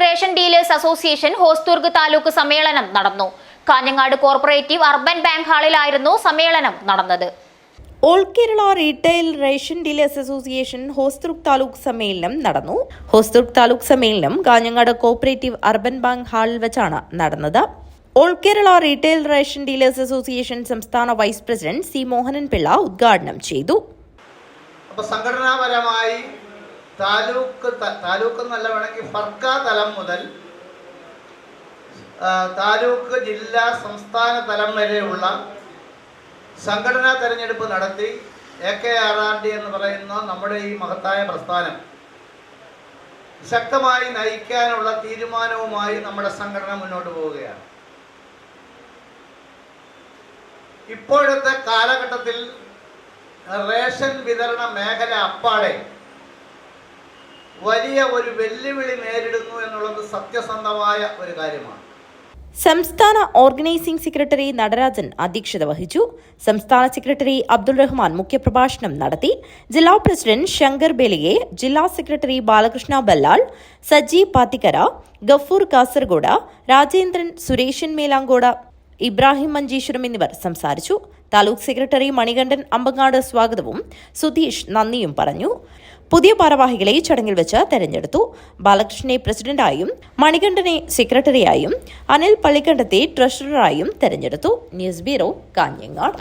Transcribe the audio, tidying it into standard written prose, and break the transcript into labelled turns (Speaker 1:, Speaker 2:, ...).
Speaker 1: Ration dealers association Hosdurg taluk സമ്മേളനം നടന്നു. Kanhangad corporative urban bank ഹാളിലായിരുന്നു സമ്മേളനം നടന്നത്.
Speaker 2: All Kerala retail ration dealers association Hosdurg taluk സമ്മേളനം നടന്നു. ഹോസ്ദുർഗ് താലൂക്ക് സമ്മേളനം കാഞ്ഞങ്ങാട് കോർപ്പറേറ്റീവ് അർബൻ ബാങ്ക് ഹാളിൽ വെച്ചാണ് നടന്നത്. All Kerala retail ration dealers association സംസ്ഥാന vice president C Mohanan Pillai ഉദ്ഘാടനം ചെയ്തു.
Speaker 3: സംഘടനാപരമായി താലൂക്ക് എന്നല്ല വേണമെങ്കിൽ ഫർക്ക തലം മുതൽ താലൂക്ക്, ജില്ലാ, സംസ്ഥാന തലം വരെയുള്ള സംഘടനാ തെരഞ്ഞെടുപ്പ് നടത്തി AKRRD എന്ന് പറയുന്ന നമ്മുടെ ഈ മഹത്തായ പ്രസ്ഥാനം ശക്തമായി നയിക്കാനുള്ള തീരുമാനവുമായി നമ്മുടെ സംഘടന മുന്നോട്ട് പോവുകയാണ്. ഇപ്പോഴത്തെ കാലഘട്ടത്തിൽ റേഷൻ വിതരണ മേഖല അപ്പാടെ വലിയ ഒരു വെല്ലുവിളി നേരിടുന്നു എന്നുള്ളത് സത്യസന്ധമായ ഒരു കാര്യമാണ്.
Speaker 2: സംസ്ഥാന ഓർഗനൈസിംഗ് സെക്രട്ടറി നടരാജൻ അധ്യക്ഷത വഹിച്ചു. സംസ്ഥാന സെക്രട്ടറി അബ്ദുൾ റഹ്മാൻ മുഖ്യപ്രഭാഷണം നടത്തി. ജില്ലാ പ്രസിഡന്റ് ശങ്കർ ബേലിയെ, ജില്ലാ സെക്രട്ടറി ബാലകൃഷ്ണ ബല്ലാൾ, സജി പാത്തിക്കര, ഗഫൂർ കാസർഗോഡ്, രാജേന്ദ്രൻ, സുരേഷൻ മേലാങ്കോട്, ഇബ്രാഹിം മഞ്ചീശ്വരം എന്നിവർ സംസാരിച്ചു. താലൂക്ക് സെക്രട്ടറി മണികണ്ഠൻ അമ്പങ്ങാട് സ്വാഗതവും സുധീഷ് നന്ദിയും പറഞ്ഞു. പുതിയ ഭാരവാഹികളെ ചടങ്ങിൽ വെച്ച് തെരഞ്ഞെടുത്തു. ബാലകൃഷ്ണനെ പ്രസിഡന്റായും മണികണ്ഠനെ സെക്രട്ടറിയായും അനിൽ പള്ളിക്കണ്ടത്തെ ട്രഷററായും തെരഞ്ഞെടുത്തു. News bureau, Kanhangad.